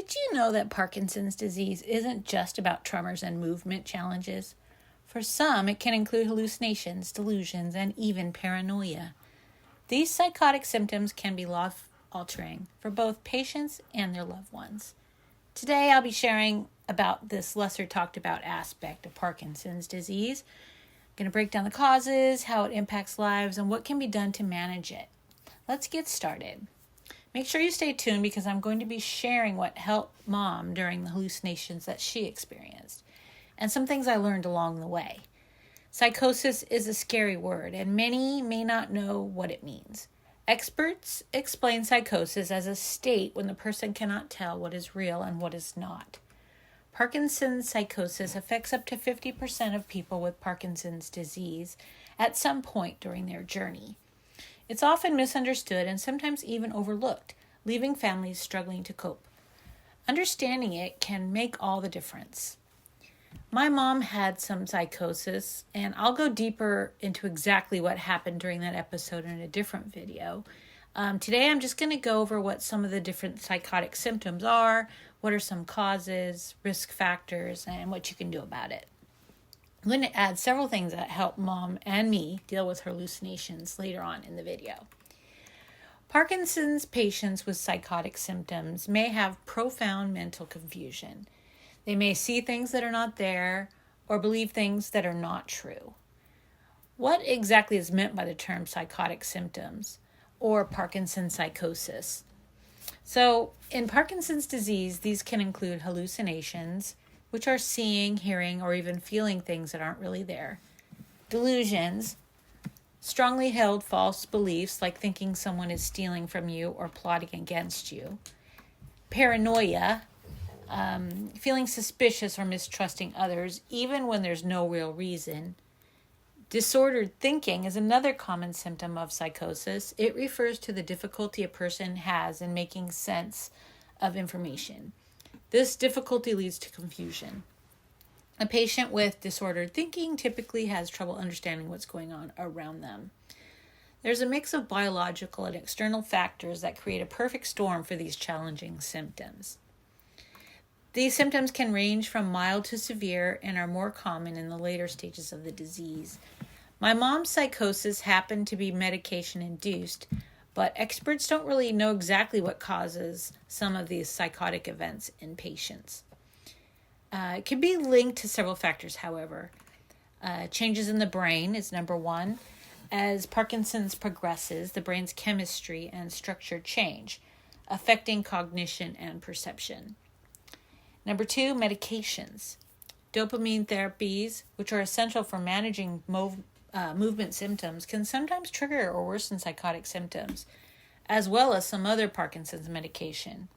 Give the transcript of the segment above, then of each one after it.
Did you know that Parkinson's disease isn't just about tremors and movement challenges? For some, it can include hallucinations, delusions, and even paranoia. These psychotic symptoms can be life-altering for both patients and their loved ones. Today, I'll be sharing about this lesser talked about aspect of Parkinson's disease. I'm going to break down the causes, how it impacts lives, and what can be done to manage it. Let's get started. Make sure you stay tuned because I'm going to be sharing what helped Mom during the hallucinations that she experienced and some things I learned along the way. Psychosis is a scary word and many may not know what it means. Experts explain psychosis as a state when the person cannot tell what is real and what is not. Parkinson's psychosis affects up to 50% of people with Parkinson's disease at some point during their journey. It's often misunderstood and sometimes even overlooked, leaving families struggling to cope. Understanding it can make all the difference. My mom had some psychosis, and I'll go deeper into exactly what happened during that episode in a different video. Today I'm just going to go over what some of the different psychotic symptoms are, what are some causes, risk factors, and what you can do about it. I'm going to add several things that help Mom and me deal with hallucinations later on in the video. Parkinson's patients with psychotic symptoms may have profound mental confusion. They may see things that are not there or believe things that are not true. What exactly is meant by the term psychotic symptoms or Parkinson's psychosis? So, in Parkinson's disease, these can include hallucinations, which are seeing, hearing, or even feeling things that aren't really there. Delusions, strongly held false beliefs like thinking someone is stealing from you or plotting against you. Paranoia, feeling suspicious or mistrusting others even when there's no real reason. Disordered thinking is another common symptom of psychosis. It refers to the difficulty a person has in making sense of information. This difficulty leads to confusion. A patient with disordered thinking typically has trouble understanding what's going on around them. There's a mix of biological and external factors that create a perfect storm for these challenging symptoms. These symptoms can range from mild to severe and are more common in the later stages of the disease. My mom's psychosis happened to be medication-induced, but experts don't really know exactly what causes some of these psychotic events in patients. It can be linked to several factors, however. Changes in the brain is number one. As Parkinson's progresses, the brain's chemistry and structure change, affecting cognition and perception. Number two, medications. Dopamine therapies, which are essential for managing movement symptoms, can sometimes trigger or worsen psychotic symptoms, as well as some other Parkinson's medication.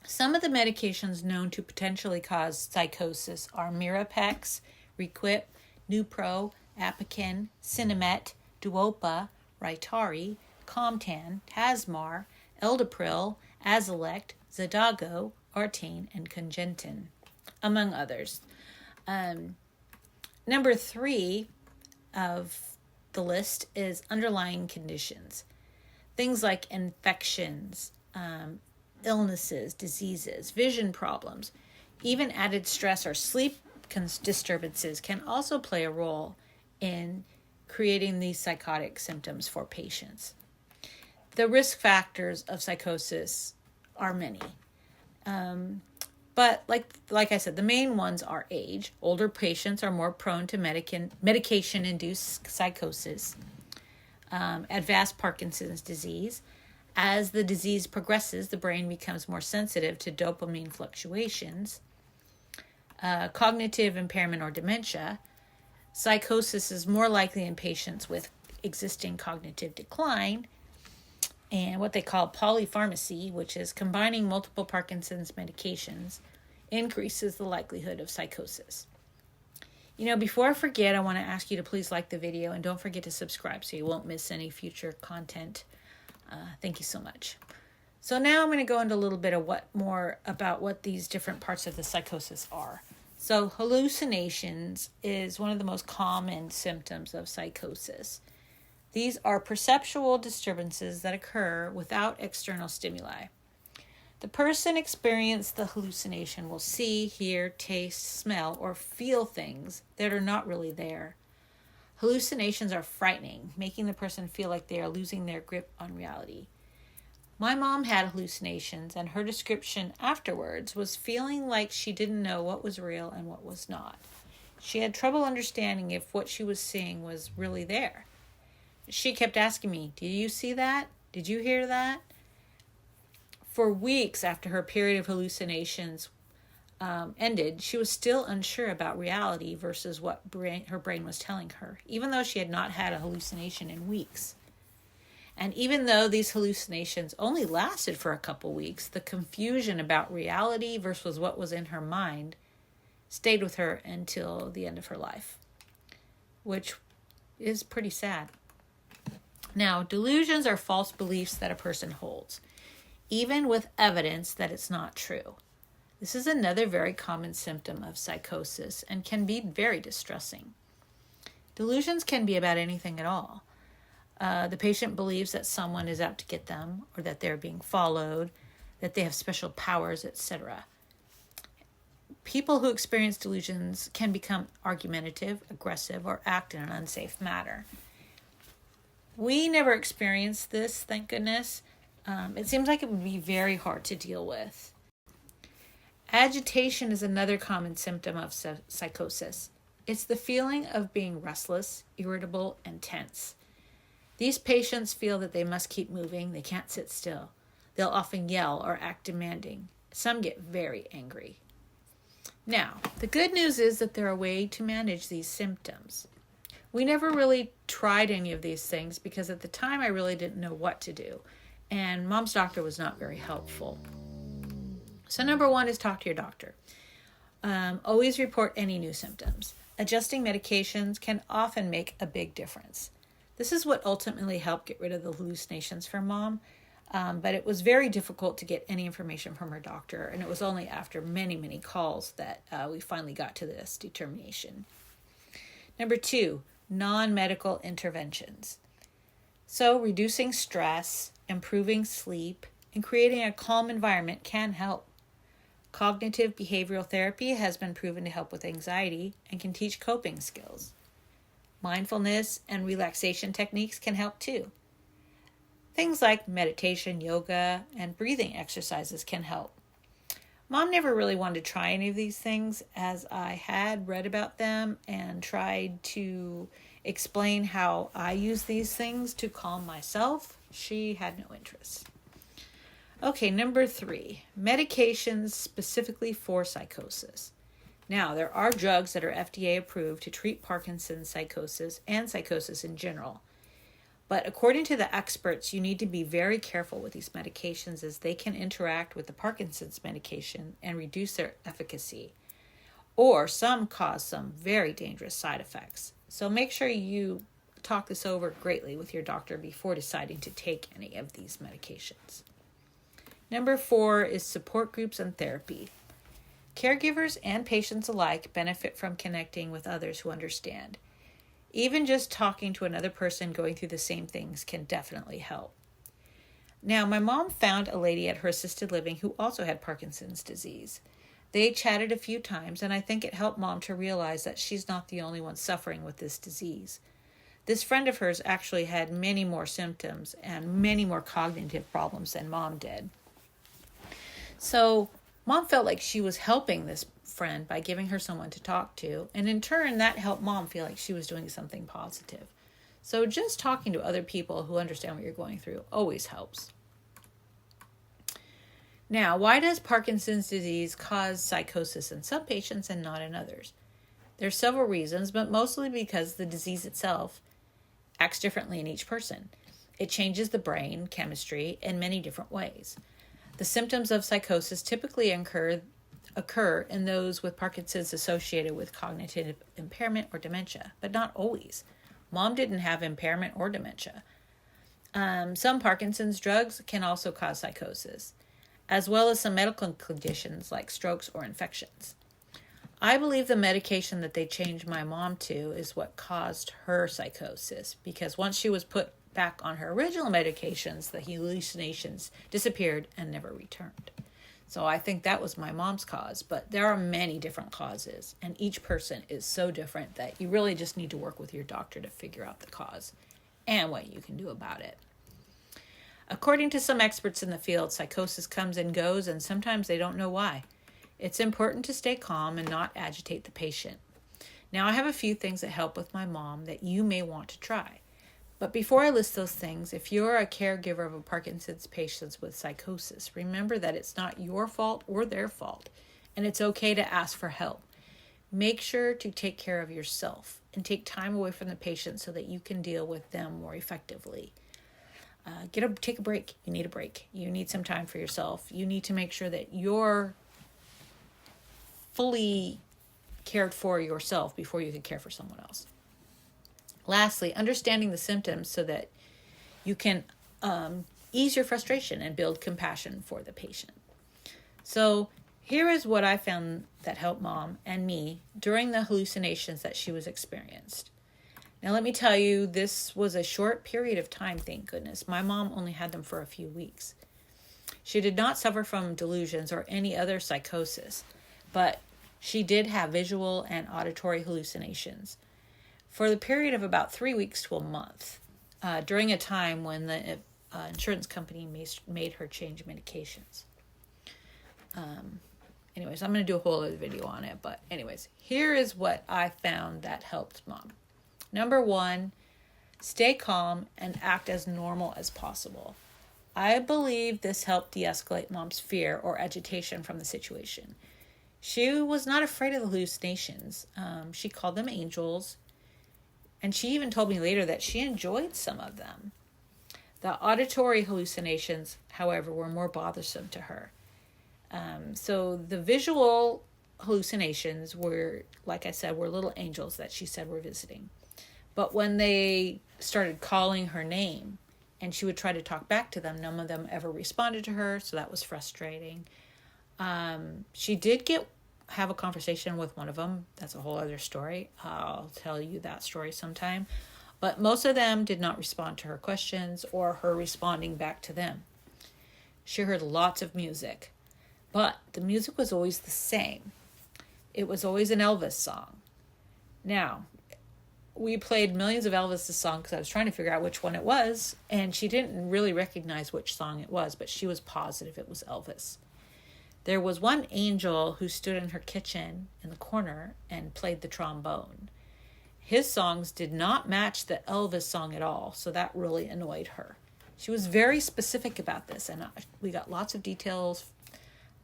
Some of the medications known to potentially cause psychosis are Mirapex, Requip, Nupro, Apokyn, Sinemet, Duopa, Rytary, Comtan, Tasmar, Eldepril, Azilect, Xadago, Artane, and Congentin, among others. Number three of the list is underlying conditions. Things like infections, illnesses, diseases, vision problems, even added stress or sleep disturbances can also play a role in creating these psychotic symptoms for patients. The risk factors of psychosis are many. But like I said, the main ones are age. Older patients are more prone to medication-induced psychosis. Advanced Parkinson's disease. As the disease progresses, the brain becomes more sensitive to dopamine fluctuations. Cognitive impairment or dementia. Psychosis is more likely in patients with existing cognitive decline. And what they call polypharmacy, which is combining multiple Parkinson's medications, increases the likelihood of psychosis. Before I forget, I want to ask you to please like the video and don't forget to subscribe so you won't miss any future content. Thank you so much. So now I'm going to go into a little bit of more about what these different parts of the psychosis are. So hallucinations is one of the most common symptoms of psychosis. These are perceptual disturbances that occur without external stimuli. The person experiencing the hallucination will see, hear, taste, smell, or feel things that are not really there. Hallucinations are frightening, making the person feel like they are losing their grip on reality. My mom had hallucinations, and her description afterwards was feeling like she didn't know what was real and what was not. She had trouble understanding if what she was seeing was really there. She kept asking me, "Did you see that? Did you hear that?" For weeks after her period of hallucinations ended, she was still unsure about reality versus what her brain was telling her, even though she had not had a hallucination in weeks. And even though these hallucinations only lasted for a couple weeks, the confusion about reality versus what was in her mind stayed with her until the end of her life, which is pretty sad. Now, delusions are false beliefs that a person holds, even with evidence that it's not true. This is another very common symptom of psychosis and can be very distressing. Delusions can be about anything at all. The patient believes that someone is out to get them, or that they're being followed, that they have special powers, etc. People who experience delusions can become argumentative, aggressive, or act in an unsafe manner. We never experienced this, thank goodness. It seems like it would be very hard to deal with. Agitation is another common symptom of psychosis. It's the feeling of being restless, irritable, and tense. These patients feel that they must keep moving. They can't sit still. They'll often yell or act demanding. Some get very angry. Now, the good news is that there are ways to manage these symptoms. We never really tried any of these things because at the time I really didn't know what to do. And Mom's doctor was not very helpful. So number 1 is talk to your doctor. Always report any new symptoms. Adjusting medications can often make a big difference. This is what ultimately helped get rid of the hallucinations for Mom, but it was very difficult to get any information from her doctor, and it was only after many, many calls that we finally got to this determination. Number 2, non-medical interventions. So reducing stress, improving sleep, and creating a calm environment can help. Cognitive behavioral therapy has been proven to help with anxiety and can teach coping skills. Mindfulness and relaxation techniques can help too. Things like meditation, yoga, and breathing exercises can help. Mom never really wanted to try any of these things, as I had read about them and tried to explain how I use these things to calm myself. She had no interest. Okay, number 3, medications specifically for psychosis. Now, there are drugs that are FDA approved to treat Parkinson's psychosis and psychosis in general. But according to the experts, you need to be very careful with these medications as they can interact with the Parkinson's medication and reduce their efficacy. Or some cause some very dangerous side effects. So make sure you talk this over greatly with your doctor before deciding to take any of these medications. Number 4 is support groups and therapy. Caregivers and patients alike benefit from connecting with others who understand. Even just talking to another person going through the same things can definitely help. Now, my mom found a lady at her assisted living who also had Parkinson's disease. They chatted a few times, and I think it helped Mom to realize that she's not the only one suffering with this disease. This friend of hers actually had many more symptoms and many more cognitive problems than Mom did. So Mom felt like she was helping this friend by giving her someone to talk to, and in turn that helped Mom feel like she was doing something positive. So just talking to other people who understand what you're going through always helps. Now, why does Parkinson's disease cause psychosis in some patients and not in others? There are several reasons, but mostly because the disease itself acts differently in each person. It changes the brain chemistry in many different ways. The symptoms of psychosis typically occur in those with Parkinson's associated with cognitive impairment or dementia, but not always. Mom didn't have impairment or dementia. Some Parkinson's drugs can also cause psychosis, as well as some medical conditions like strokes or infections. I believe the medication that they changed my mom to is what caused her psychosis, because once she was put back on her original medications, the hallucinations disappeared and never returned. So I think that was my mom's cause, but there are many different causes, and each person is so different that you really just need to work with your doctor to figure out the cause and what you can do about it. According to some experts in the field, psychosis comes and goes, and sometimes they don't know why. It's important to stay calm and not agitate the patient. Now, I have a few things that help with my mom that you may want to try. But before I list those things, if you're a caregiver of a Parkinson's patient with psychosis, remember that it's not your fault or their fault, and it's okay to ask for help. Make sure to take care of yourself and take time away from the patient so that you can deal with them more effectively. Take a break. You need a break. You need some time for yourself. You need to make sure that you're fully cared for yourself before you can care for someone else. Lastly, understanding the symptoms so that you can ease your frustration and build compassion for the patient. So here is what I found that helped Mom and me during the hallucinations that she was experienced. Now, let me tell you, this was a short period of time, thank goodness. My mom only had them for a few weeks. She did not suffer from delusions or any other psychosis, but she did have visual and auditory hallucinations for the period of about 3 weeks to a month, during a time when the insurance company made her change medications. Anyways, I'm going to do a whole other video on it, but anyways, here is what I found that helped Mom. Number 1, stay calm and act as normal as possible. I believe this helped de-escalate Mom's fear or agitation from the situation. She was not afraid of the hallucinations. She called them angels, and she even told me later that she enjoyed some of them. The auditory hallucinations, however, were more bothersome to her. So the visual hallucinations were, like I said, were little angels that she said were visiting. But when they started calling her name and she would try to talk back to them, none of them ever responded to her, so that was frustrating. She did have a conversation with one of them. That's a whole other story. I'll tell you that story sometime. But most of them did not respond to her questions or her responding back to them. She heard lots of music, but the music was always the same. It was always an Elvis song. Now, we played millions of Elvis' songs because I was trying to figure out which one it was, and she didn't really recognize which song it was, but she was positive it was Elvis. There was one angel who stood in her kitchen in the corner and played the trombone. His songs did not match the Elvis song at all, so that really annoyed her. She was very specific about this, and we got lots of details.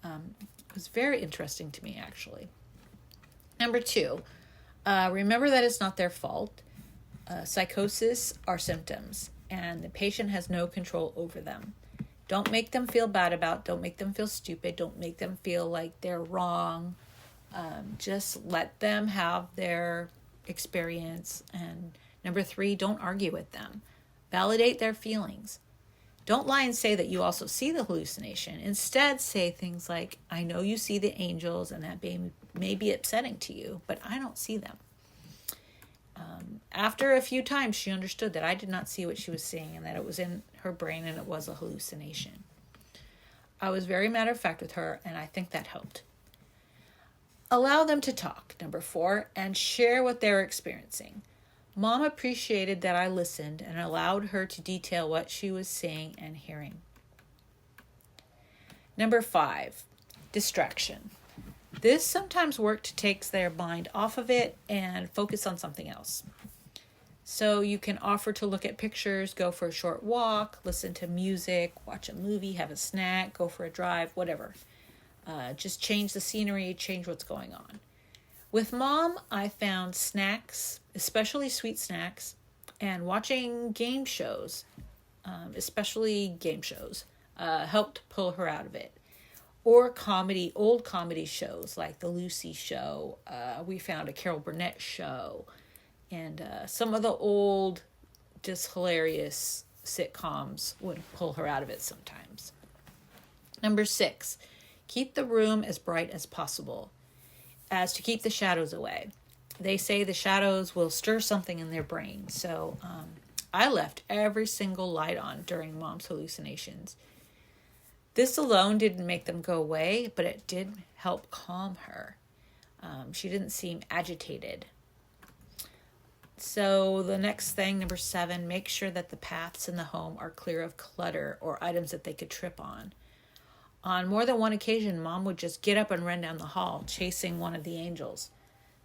It was very interesting to me, actually. Number 2, remember that it's not their fault. Psychosis are symptoms, and the patient has no control over them. Don't make them feel bad don't make them feel stupid. Don't make them feel like they're wrong. Just let them have their experience. And number 3, don't argue with them. Validate their feelings. Don't lie and say that you also see the hallucination. Instead, say things like, I know you see the angels and that may be upsetting to you, but I don't see them. After a few times, she understood that I did not see what she was seeing and that it was in her brain and it was a hallucination. I was very matter of fact with her, and I think that helped. Allow them to talk, number 4, and share what they're experiencing. Mom appreciated that I listened and allowed her to detail what she was seeing and hearing. Number 5, distraction. This sometimes works to take their mind off of it and focus on something else. So you can offer to look at pictures, go for a short walk, listen to music, watch a movie, have a snack, go for a drive, whatever. Just change the scenery, change what's going on. With Mom, I found snacks, especially sweet snacks, and watching game shows, especially game shows, helped pull her out of it. Or old comedy shows like The Lucy Show. We found a Carol Burnett show. And some of the old, just hilarious sitcoms would pull her out of it sometimes. Number 6, keep the room as bright as possible, as to keep the shadows away. They say the shadows will stir something in their brain. So I left every single light on during Mom's hallucinations. This alone didn't make them go away, but it did help calm her. She didn't seem agitated. So the next thing, number 7, make sure that the paths in the home are clear of clutter or items that they could trip on. On more than one occasion, Mom would just get up and run down the hall, chasing one of the angels.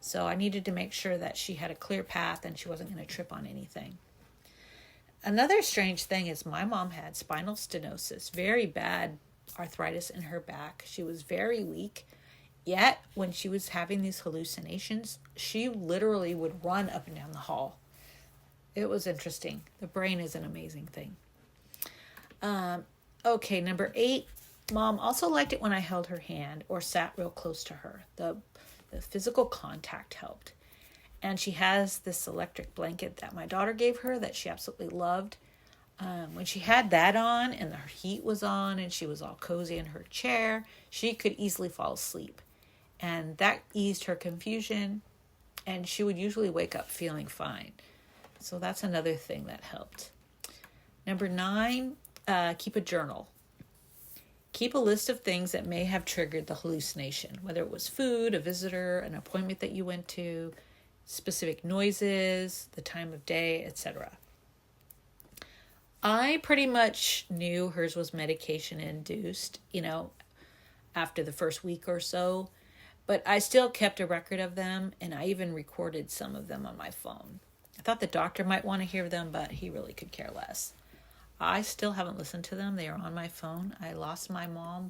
So I needed to make sure that she had a clear path and she wasn't going to trip on anything. Another strange thing is my mom had spinal stenosis, very bad arthritis in her back. She was very weak. Yet, when she was having these hallucinations, she literally would run up and down the hall. It was interesting. The brain is an amazing thing. Okay, number 8. Mom also liked it when I held her hand or sat real close to her. The physical contact helped. And she has this electric blanket that my daughter gave her that she absolutely loved. When she had that on and the heat was on and she was all cozy in her chair, she could easily fall asleep. And that eased her confusion, and she would usually wake up feeling fine. So that's another thing that helped. Number 9, keep a journal. Keep a list of things that may have triggered the hallucination, whether it was food, a visitor, an appointment that you went to, specific noises, the time of day, etc. I pretty much knew hers was medication induced, after the first week or so. But I still kept a record of them, and I even recorded some of them on my phone. I thought the doctor might want to hear them, but he really could care less. I still haven't listened to them. They are on my phone. I lost my mom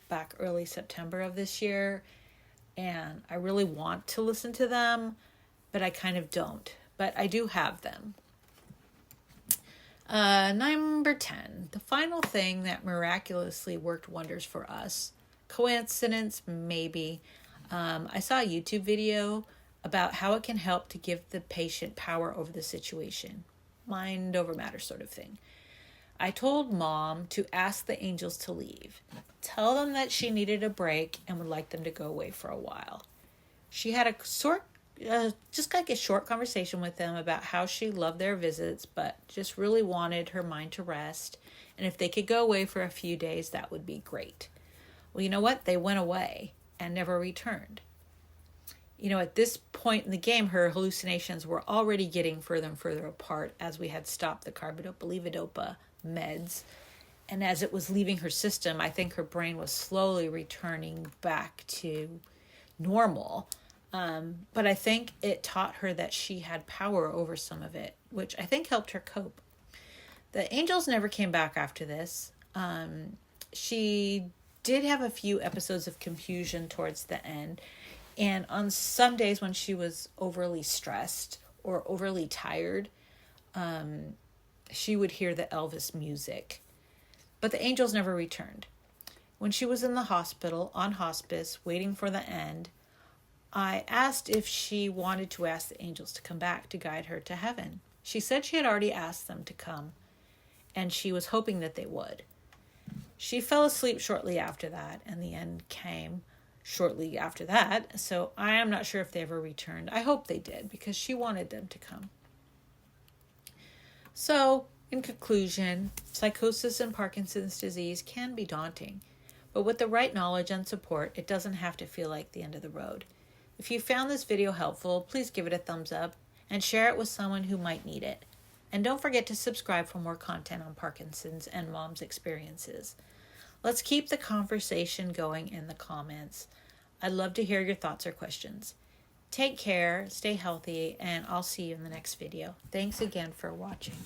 back early September of this year, and I really want to listen to them, but I kind of don't. But I do have them. Number 10, the final thing that miraculously worked wonders for us. Coincidence, maybe. I saw a YouTube video about how it can help to give the patient power over the situation. Mind over matter sort of thing. I told Mom to ask the angels to leave. Tell them that she needed a break and would like them to go away for a while. She had just like a short conversation with them about how she loved their visits, but just really wanted her mind to rest. And if they could go away for a few days, that would be great. Well, you know what? They went away and never returned. At this point in the game, her hallucinations were already getting further and further apart as we had stopped the carbidopa-levodopa meds. And as it was leaving her system, I think her brain was slowly returning back to normal. But I think it taught her that she had power over some of it, which I think helped her cope. The angels never came back after this. She did have a few episodes of confusion towards the end. And on some days when she was overly stressed or overly tired, she would hear the Elvis music. But the angels never returned. When she was in the hospital, on hospice, waiting for the end, I asked if she wanted to ask the angels to come back to guide her to heaven. She said she had already asked them to come, and she was hoping that they would. She fell asleep shortly after that, and the end came shortly after that, so I am not sure if they ever returned. I hope they did, because she wanted them to come. So, in conclusion, psychosis and Parkinson's disease can be daunting, but with the right knowledge and support, it doesn't have to feel like the end of the road. If you found this video helpful, please give it a thumbs up and share it with someone who might need it. And don't forget to subscribe for more content on Parkinson's and Mom's experiences. Let's keep the conversation going in the comments. I'd love to hear your thoughts or questions. Take care, stay healthy, and I'll see you in the next video. Thanks again for watching.